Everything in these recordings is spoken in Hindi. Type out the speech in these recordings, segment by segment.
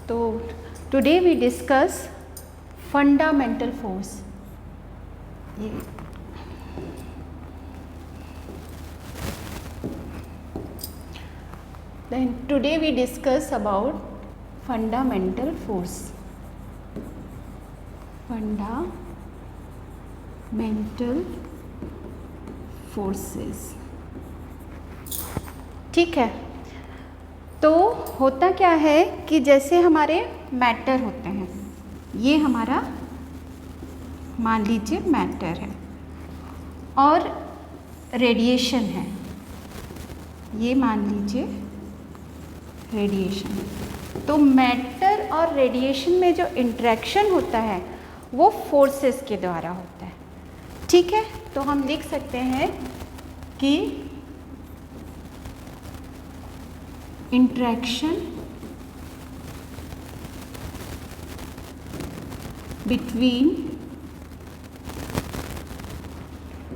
तो today we discuss fundamental force. Then today we discuss about fundamental force. Fundamental forces. ठीक है. तो होता क्या है कि जैसे हमारे मैटर होते हैं, ये हमारा मान लीजिए मैटर है और रेडिएशन है, ये मान लीजिए रेडिएशन. तो मैटर और रेडिएशन में जो इंटरेक्शन होता है वो फोर्सेस के द्वारा होता है. ठीक है. तो हम लिख सकते हैं कि interaction between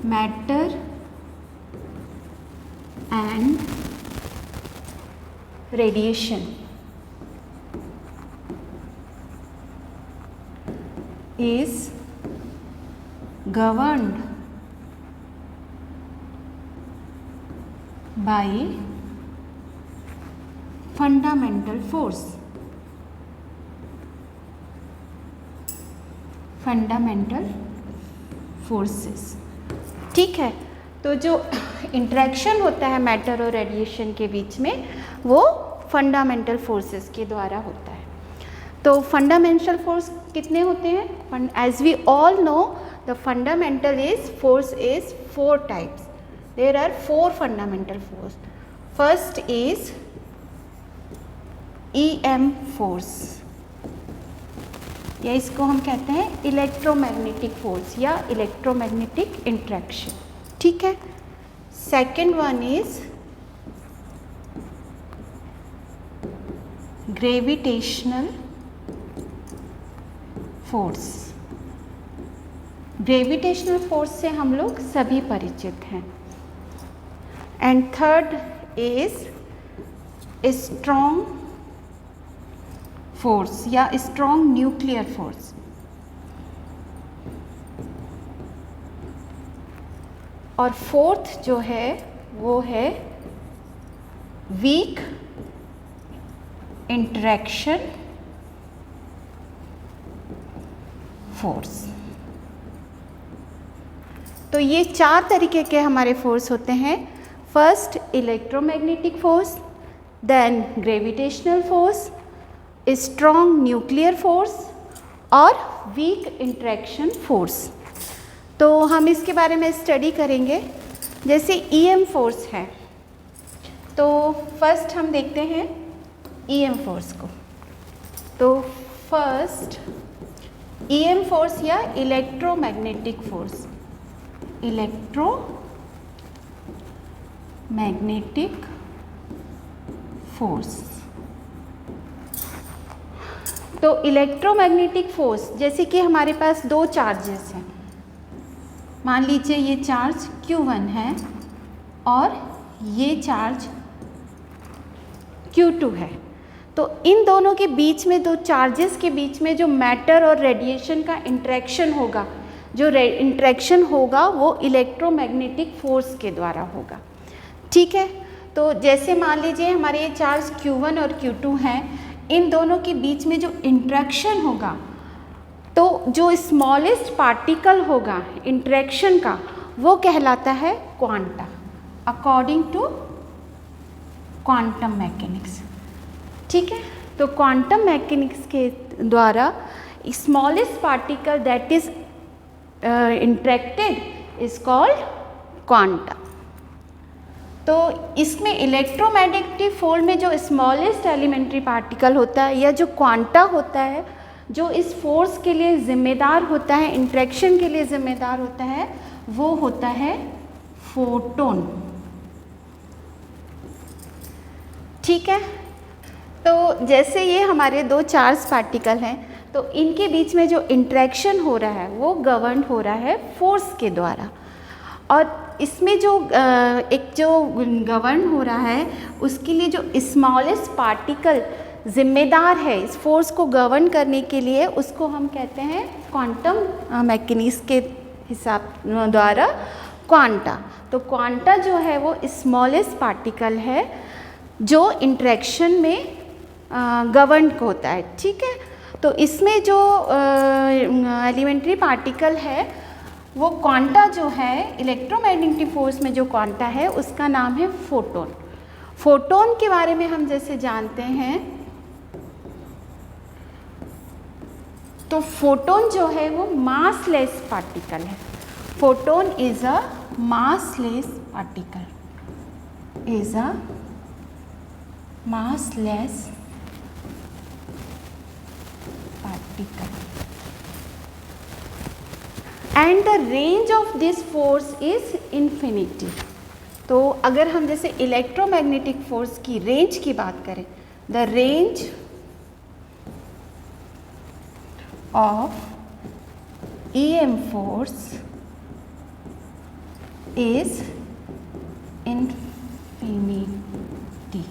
matter and radiation is governed by fundamental force. Fundamental forces. ठीक है. तो जो इंटरेक्शन होता है मैटर और रेडिएशन के बीच में वो फंडामेंटल फोर्सेस के द्वारा होता है. तो फंडामेंटल फोर्स कितने होते हैं? As we all know the fundamental force is 4 types. There are 4 fundamental force. First is EM force, या इसको हम कहते हैं इलेक्ट्रोमैग्नेटिक फोर्स या इलेक्ट्रोमैग्नेटिक इंटरेक्शन. ठीक है. Second one is gravitational force. Gravitational force से हम लोग सभी परिचित हैं. And third is strong force या स्ट्रॉन्ग न्यूक्लियर फोर्स. और फोर्थ जो है वो है वीक इंटरेक्शन फोर्स. तो ये 4 तरीके के हमारे फोर्स होते हैं. First electromagnetic force, then gravitational force, strong nuclear force और वीक इंटरेक्शन फोर्स. तो हम इसके बारे में स्टडी करेंगे. जैसे EM फोर्स है, तो फर्स्ट हम देखते हैं EM फोर्स को. तो फर्स्ट EM फोर्स या इलेक्ट्रोमैग्नेटिक फोर्स, इलेक्ट्रोमैग्नेटिक फोर्स. तो इलेक्ट्रोमैग्नेटिक फोर्स जैसे कि हमारे पास 2 चार्जेस हैं. मान लीजिए ये चार्ज Q1 है और ये चार्ज Q2 है. तो इन दोनों के बीच में, 2 चार्जेस के बीच में जो मैटर और रेडिएशन का इंटरेक्शन होगा, जो इंटरेक्शन होगा वो इलेक्ट्रोमैग्नेटिक फोर्स के द्वारा होगा. ठीक है. तो जैसे मान लीजिए हमारे ये चार्ज Q1 और Q2 हैं, इन दोनों के बीच में जो इंटरेक्शन होगा, तो जो स्मॉलेस्ट पार्टिकल होगा इंटरेक्शन का, वो कहलाता है quanta, according to quantum mechanics. ठीक है. तो क्वांटम मैकेनिक्स के द्वारा smallest particle that is interacted is called quanta. तो इसमें इलेक्ट्रोमैग्नेटिक फोर्स में जो स्मॉलेस्ट एलिमेंट्री पार्टिकल होता है या जो क्वांटा होता है, जो इस फोर्स के लिए ज़िम्मेदार होता है, इंटरेक्शन के लिए ज़िम्मेदार होता है, वो होता है फोटोन. ठीक है. तो जैसे ये हमारे 2 चार्ज पार्टिकल हैं, तो इनके बीच में जो इंटरेक्शन हो रहा है वो गवर्न हो रहा है फोर्स के द्वारा. और इसमें जो गवर्न हो रहा है उसके लिए जो स्मॉलेस्ट पार्टिकल जिम्मेदार है इस फोर्स को गवर्न करने के लिए, उसको हम कहते हैं क्वांटम मैकेनिक्स के हिसाब द्वारा क्वांटा। तो क्वांटा जो है वो स्मॉलेस्ट पार्टिकल है जो इंटरेक्शन में गवर्न होता है, ठीक है। तो इसमें जो एलिमेंट्री पार्टिकल है वो क्वांटा जो है, इलेक्ट्रोमैग्नेटिक फोर्स में जो क्वांटा है उसका नाम है फोटोन। फोटोन के बारे में हम जैसे जानते हैं, तो फोटोन जो है वो मासलेस पार्टिकल है। Photon is a massless particle, is a massless particle, and the range of this force is infinity। तो अगर हम जैसे इलेक्ट्रोमैग्नेटिक फोर्स की रेंज की बात करें, the range of EM force is infinity.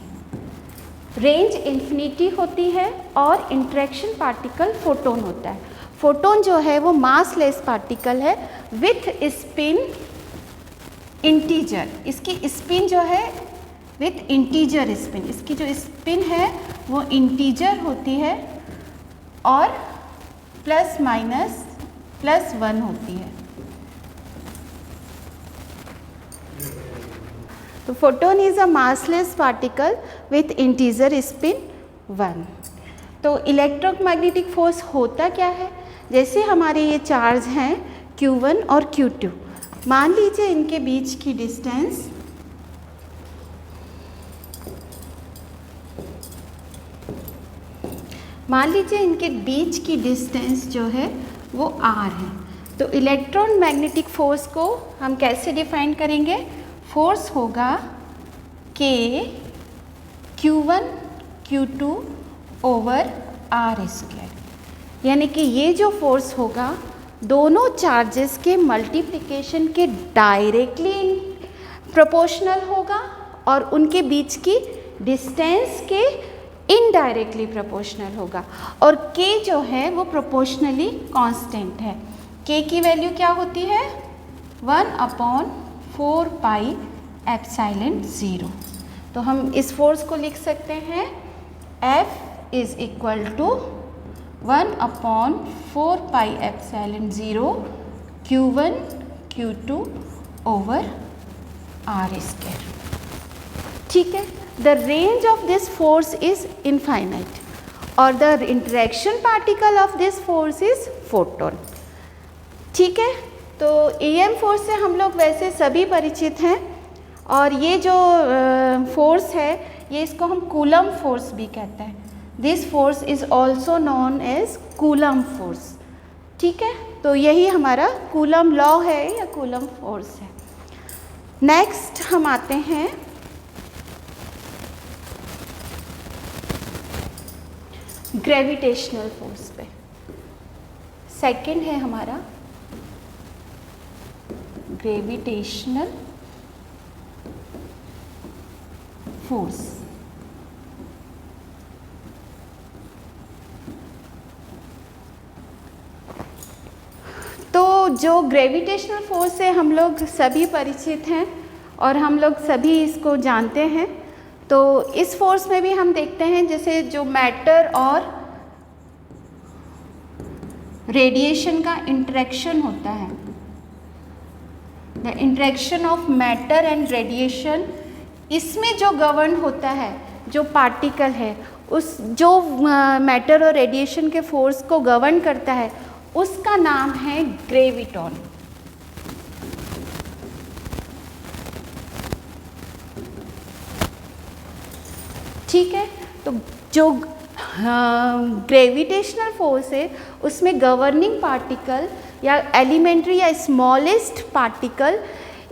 Range infinity होती है और इंटरेक्शन पार्टिकल फोटोन होता है। फोटोन जो है वो मासलेस पार्टिकल है विथ स्पिन इंटीजर। इसकी स्पिन जो है विथ इंटीजर स्पिन, इसकी जो स्पिन है वो इंटीजर होती है और प्लस माइनस +1 होती है। तो photon is a massless particle with integer spin 1। तो इलेक्ट्रोमैग्नेटिक फोर्स होता क्या है, जैसे हमारे ये चार्ज हैं Q1 और Q2, मान लीजिए इनके बीच की डिस्टेंस जो है वो r है। तो इलेक्ट्रोमैग्नेटिक फोर्स को हम कैसे डिफाइन करेंगे, फोर्स होगा K Q1 Q2 over r², यानी कि ये जो फोर्स होगा दोनों चार्जेस के मल्टीप्लिकेशन के डायरेक्टली प्रोपोर्शनल होगा और उनके बीच की डिस्टेंस के इनडायरेक्टली प्रोपोर्शनल होगा। और K जो है वो प्रोपोर्शनली कांस्टेंट है। K की वैल्यू क्या होती है, 1/4πε0। तो हम इस फोर्स को लिख सकते हैं F is equal to 1/4πε0 Q1 Q2 over r²। ठीक है। The range of this force is infinite और the interaction particle of this force is photon. ठीक है। तो EM फोर्स से हम लोग वैसे सभी परिचित हैं और ये जो फोर्स है ये इसको हम कूलम फोर्स भी कहते हैं। This force is also known as Coulomb force. ठीक है। तो यही हमारा कूलम लॉ है या कूलम फोर्स है। नेक्स्ट हम आते हैं ग्रेविटेशनल फोर्स पे। सेकंड है हमारा ग्रेविटेशनल फोर्स। तो जो ग्रेविटेशनल फोर्स से हम लोग सभी परिचित हैं और हम लोग सभी इसको जानते हैं। तो इस फोर्स में भी हम देखते हैं जैसे जो मैटर और रेडिएशन का इंटरेक्शन होता है, the interaction of matter and radiation, इसमें जो गवर्न होता है, जो पार्टिकल है, उस जो मैटर और रेडिएशन के फोर्स को गवर्न करता है उसका नाम है ग्रेविटॉन। ठीक है। तो जो ग्रेविटेशनल फोर्स है उसमें गवर्निंग पार्टिकल या एलिमेंट्री या स्मॉलेस्ट पार्टिकल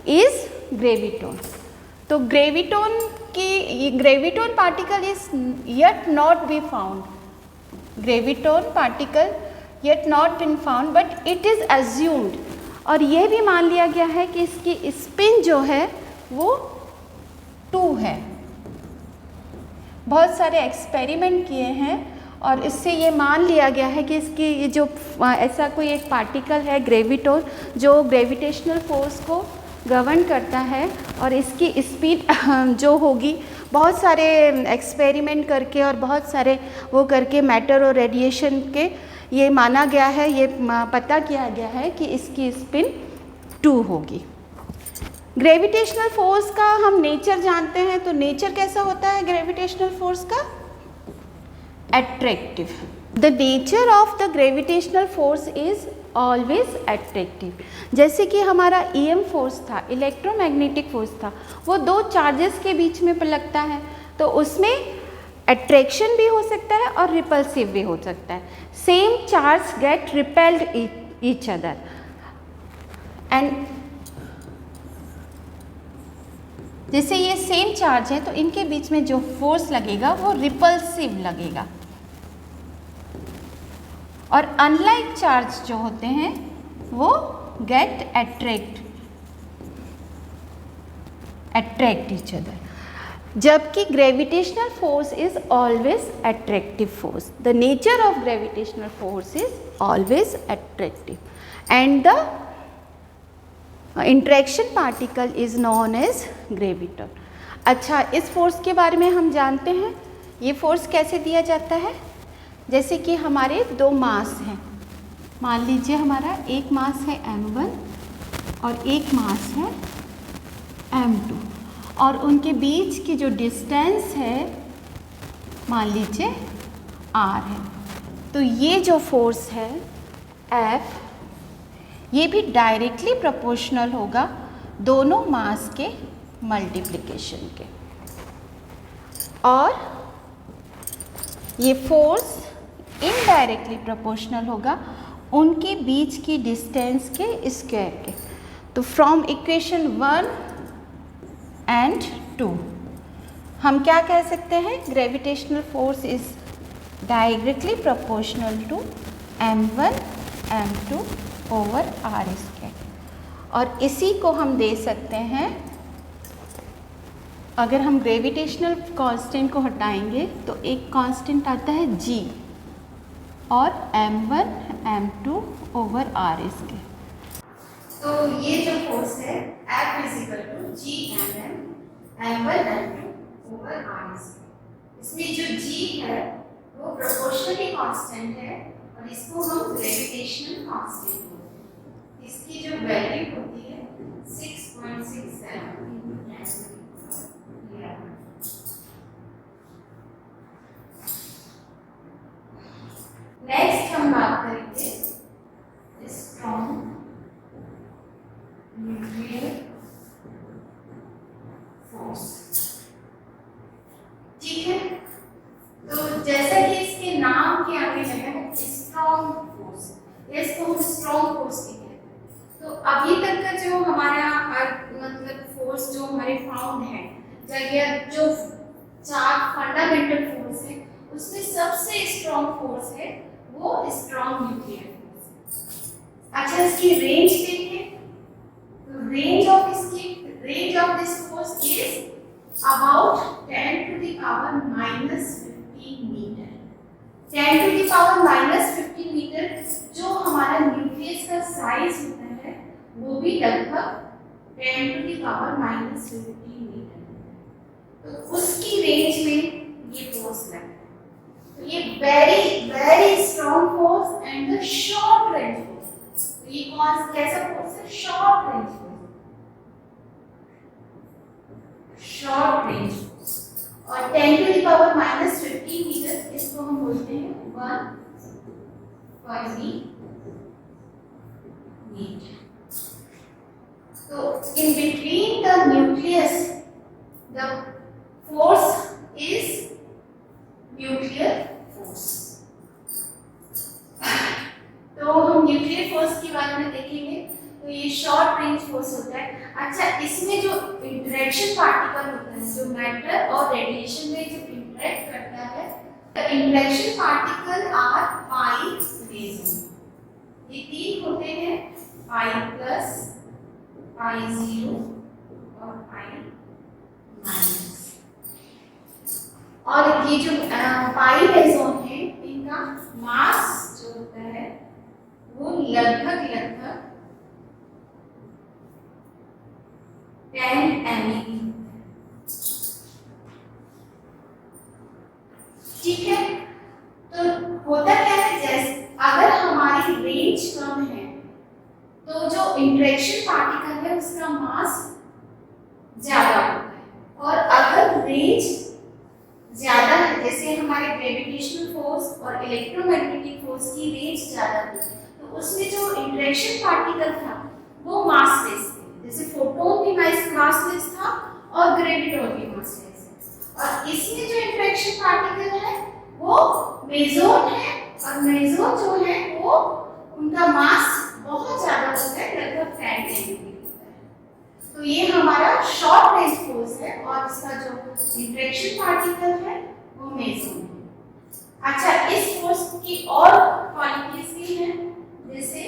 इज ग्रेविटॉन। तो graviton particle is yet not be found, graviton particle yet not been found but it is assumed. और यह भी मान लिया गया है कि इसकी स्पिन जो है वो 2 है। बहुत सारे एक्सपेरिमेंट किए हैं और इससे ये मान लिया गया है कि इसकी ये जो ऐसा कोई एक पार्टिकल है ग्रेविटोन, जो ग्रेविटेशनल फोर्स को गवर्न करता है और इसकी स्पीड जो होगी, बहुत सारे एक्सपेरिमेंट करके और बहुत सारे वो करके मैटर और रेडिएशन के ये माना गया है, ये पता किया गया है कि इसकी स्पिन 2 होगी। ग्रेविटेशनल फोर्स का हम नेचर जानते हैं, तो नेचर कैसा होता है ग्रेविटेशनल फोर्स का? Attractive. The nature of the gravitational force is always attractive. जैसे कि हमारा ईएम फोर्स था, इलेक्ट्रोमैग्नेटिक फोर्स था, वो दो चार्जेस के बीच में लगता है, तो उसमें अट्रैक्शन भी हो सकता है और रिपल्सिव भी हो सकता है। Same charge get repelled each other and जैसे ये सेम चार्ज है तो इनके बीच में जो फोर्स लगेगा वो रिपल्सिव लगेगा, और अनलाइक चार्ज जो होते हैं वो गेट अट्रैक्ट ईच अदर, जबकि gravitational force is always attractive force. The nature of gravitational force is always attractive and the interaction particle is known as graviton. अच्छा, इस फोर्स के बारे में हम जानते हैं। ये फोर्स कैसे दिया जाता है? जैसे कि हमारे दो मास हैं, मान लीजिए हमारा एक मास है m1 और एक मास है m2, और उनके बीच की जो डिस्टेंस है मान लीजिए r है। तो ये जो फोर्स है F, ये भी डायरेक्टली प्रोपोर्शनल होगा दोनों मास के मल्टीप्लिकेशन के, और ये फोर्स इनडायरेक्टली प्रोपोर्शनल होगा उनके बीच की डिस्टेंस के स्क्वायर के। तो फ्रॉम इक्वेशन 1 एंड 2 हम क्या कह सकते हैं? Gravitational force is directly proportional to m1 m2 over r square. और इसी को हम दे सकते हैं, अगर हम ग्रेविटेशनल कांस्टेंट को हटाएंगे तो एक कांस्टेंट आता है g और m1 m2 over r square. तो ये जो फोर्स है F equal to g m1 m2 over r square. इसमें जो g है वो प्रोपोर्शनली कांस्टेंट है और इसको हम ग्रेविटेशनल कांस्टेंट बोलते हैं। इसकी जो वैल्यू होती है 6.67 नेक्स्ट हम बात करेंगे स्ट्रॉन्ग न्यूक्लियर फोर्स। ठीक है, तो जैसा कि इसके नाम के आगे लगा है स्ट्रॉन्ग फोर्स, इसको हम स्ट्रॉन्ग फोर्स कहते हैं। तो अभी तक का जो हमारा मतलब फोर्स जो हमारे फाउंड है, जो 4 फंडामेंटल फोर्स है, उसमें सबसे स्ट्रॉन्ग फोर्स है वो स्ट्रॉन्ग न्यूक्लियर फोर्स। अच्छा, इसकी रेंज देखिए, तो range of this force is about 10 to the power -15 metre. 10 to the power -15 metre जो हमारा न्यूक्लियस का साइज होता है वो भी लगभग 10 to the power -15 मीटर। तो उसकी रेंज में ये फोर्स लगता है। तो ये very strong force and the short range force. तो ये कौन कैसा फोर्स है? Short range force. Short range force और 10 to the power -15 मीटर, इसको हम बोलते हैं 1 Fermi meter। तो in between the nucleus the force is nuclear force। तो हम न्यूक्लियर फोर्स के बारे में देखेंगे, तो ये शॉर्ट रेंज फोर्स होता है। अच्छा, इसमें जो इंटरेक्शन पार्टिकल होता है, जो मैटर और रेडिएशन में जो इंटरेक्ट करता है, the interaction particle are pi rays. ये 3 होते हैं, पाई प्लस, पाई 0 और पाई माइनस। और ये जो पाई मेसोन है इनका मास जो होता है वो लगभग 10 MeV, ठीक है। तो होता क्या है, जैसे अगर हमारी रेंज कम है तो जो इंटरेक्शन पार्टिकल है उसका मास ज्यादा होता है, और अगर रेंज ज्यादा है, जैसे हमारे ग्रेविटेशनल फोर्स और इलेक्ट्रोमैग्नेटिक फोर्स की रेंज ज्यादा थी, तो उसमें जो इंटरेक्शन पार्टिकल था वो मासलेस थे। जैसे फोटोन भी मासलेस था और ग्रेविटॉन भी मासलेस है। और इसमें जो इंटरेक्शन पार्टिकल है वो मेसोन है, और मेसोन जो है वो उनका मास बहुत ज्यादा होता है, लगभग 10 MeV होता है। तो ये हमारा शॉर्ट रेंज फोर्स है, और इसका जो इंटरेक्शन पार्टिकल है वो मेसोन है। अच्छा, इस फोर्स की और क्वालिटीज भी हैं, जैसे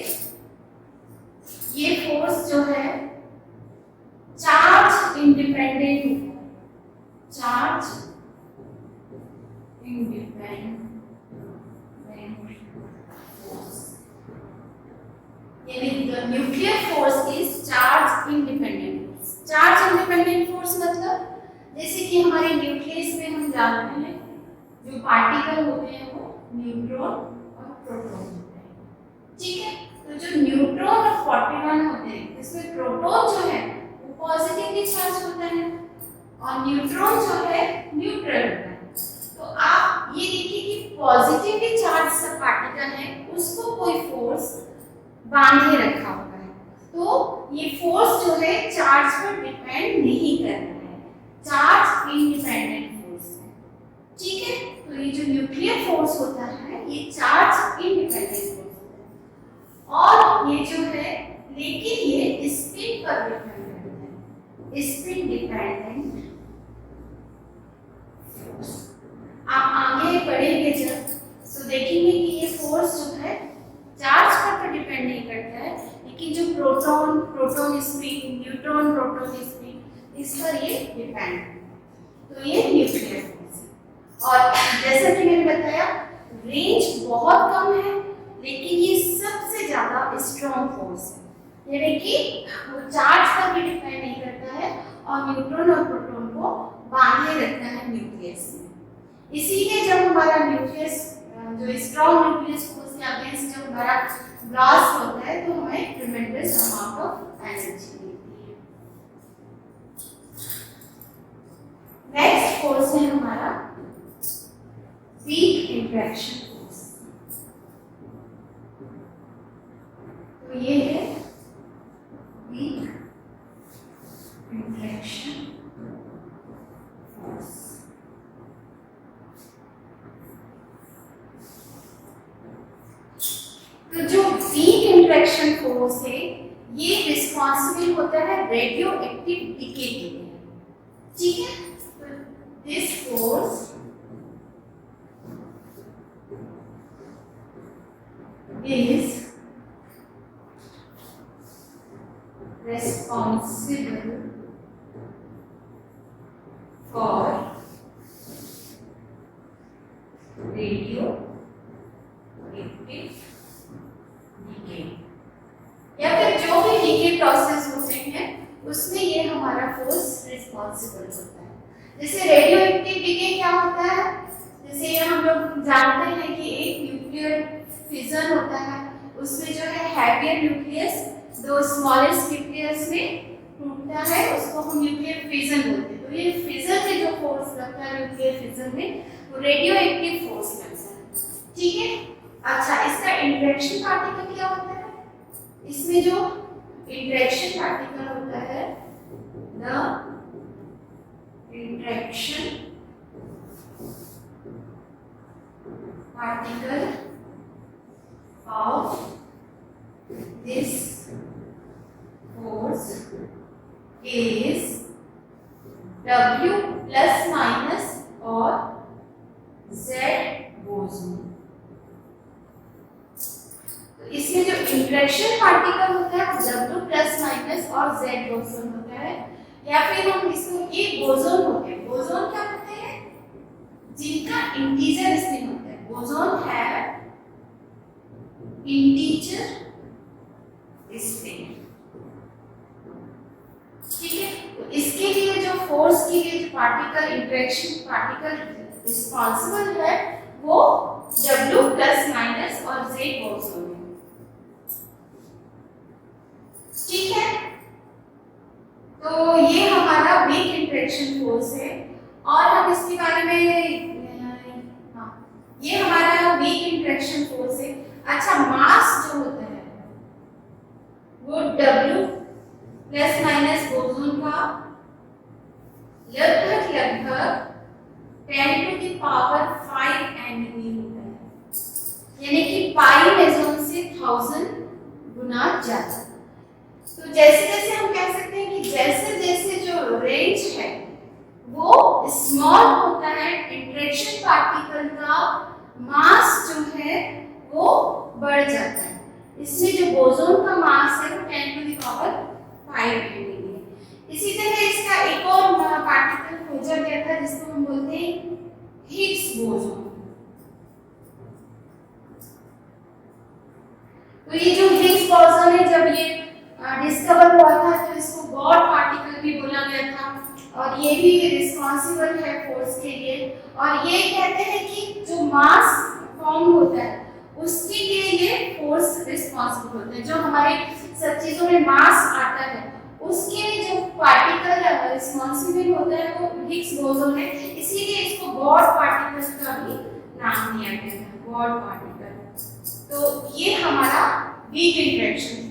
ये फोर्स जो है चार्ज इंडिपेंडेंट होता है, चार्ज इंडिपेंडेंट फोर्स, यानी the nuclear force is charge independent force. Charge independent force मतलब जैसे कि हमारे न्यूक्लियस में हम जानते हैं जो पार्टिकल होते हैं वो न्यूट्रॉन और प्रोटॉन होते हैं, ठीक है। तो जो न्यूट्रॉन और प्रोटॉन होते हैं, इसमें प्रोटॉन जो है वो पॉजिटिवली चार्ज होता है और न्यूट्रॉन जो है न्यूट्रल होता है। तो आप ये देखिए कि पॉजिटिवली चार्ज पार्टिकल है उसको कोई फोर्स बांधे रखा हुआ है, तो ये फोर्स जो है चार्ज पर डिपेंड नहीं कर रहा है, चार्ज इंडिपेंडेंट फोर्स है, ठीक है। तो ये जो न्यूक्लियर फोर्स होता है ये चार्ज इंडिपेंडेंट फोर्स होता है, और ये जो है लेकिन ये स्पिन पर डिपेंडेंट है, स्पिन डिपेंडेंट फोर्स। आप आगे पढ़ेंगे जब तो देखेंगे कि ये फोर्स जो है चार्ज पर तो डिपेंड नहीं करता है, लेकिन जो proton spin, neutron proton spin, इस पर ये डिपेंड है। तो ये न्यूक्लियर फोर्स है, और जैसा कि मैंने बताया रेंज बहुत कम है, लेकिन ये सबसे ज्यादा स्ट्रॉन्ग फोर्स है, यानी कि वो चार्ज पर भी डिपेंड नहीं करता है और न्यूट्रॉन और प्रोटॉन को बांधे रखता है न्यूक्लियस में। इसीलिए जब हमारा न्यूक्लियस जो स्ट्रॉन्ग न्यूक्लियस फोर्स के अगेंस्ट जब हमारा ब्लास्ट होता है तो हमें ट्रेमेंडस अमाउंट ऑफ एनर्जी मिलती है। नेक्स्ट फोर्स है हमारा वीक इंटरेक्शन फोर्स। तो ये है वीक इंटरेक्शन फोर्स। तो जो वीक इंटरेक्शन फोर्स है ये रिस्पॉन्सिबल होता है रेडियो एक्टिव डीके के लिए, ठीक है। तो this force is responsible for radioactive decay, या फिर जो भी डीके प्रोसेस होते हैं उसमें ये हमारा फोर्स रिस्पॉन्सिबल होता है। जैसे रेडियो एक्टिव डीके क्या होता है, जैसे हम लोग जानते हैं कि एक न्यूक्लियर फिजन होता है, उसमें जो है हैवियर न्यूक्लियस दो स्मॉलेस्ट न्यूक्लियस में टूटता है, उसको हम न्यूक्लियर फिजन बोलते हैं। तो ये फिजन में जो फोर्स लगता है न्यूक्लियर फिजन में वो रेडियो एक्टिव फोर्स लगता है, ठीक है। अच्छा, इसका इंटरेक्शन पार्टिकल क्या होता है, इसमें जो इंटरेक्शन पार्टिकल होता है the interaction particle of this force is W plus minus or Z boson। तो इसमें जो इंटरेक्शन पार्टिकल होता है वो W plus minus और Z बोसोन होता है, या फिर हम इसको ये बोसोन होते हैं। बोसोन क्या होते हैं, जिनका इंटीजर स्पिन होता है। बोसॉन है इंटीजर स्पिन, ठीक है। तो इसके लिए जो फोर्स के लिए जो पार्टिकल इंटरेक्शन पार्टिकल रिस्पॉन्सिबल है वो W प्लस माइनस और Z बोसॉन है, ठीक है। तो ये हमारा वीक इंटरेक्शन फोर्स है और हम इसके बारे में ये हमारा वीक इंटरेक्शन फोर्स है। अच्छा, मास जो होता है वो W प्लस माइनस बोसॉन का लगभग 10 टू द पावर 5 MeV होता है, यानी कि पाई मेसोन से 1000 गुना ज्यादा। तो जैसे जैसे हम कह सकते हैं कि जैसे जैसे जो रेंज है वो स्मॉल होता है, इंटरेक्शन पार्टिकल का मास जो है वो बढ़ जाता है। इसमें जो बोसॉन का मास है वो 10 टू द पावर 5 MeV है। इसी तरह इसका एक और पार्टिकल खोजा गया था जिसको हम बोलते हैं हिग्स बोसॉन। तो ये जो हिग्स बोसॉन है, जब ये डिस्कवर हुआ था तो इसको गॉड पार्टिकल भी बोला गया था और ये भी रिस्पॉन्सिबल है फोर्स के लिए। और ये कहते हैं कि जो मास फॉर्म होता है उसके लिए ये फोर्स रिस्पॉन्सिबल होते हैं। जो हमारे सब चीजों में मास आता है उसके लिए जो पार्टिकल रिस्पॉन्सिबल होता है वो हिग्स बोसॉन है, इसीलिए इसको गॉड पार्टिकल का भी नाम दिया गया है, गॉड पार्टिकल। तो ये हमारा वीक इंटरेक्शन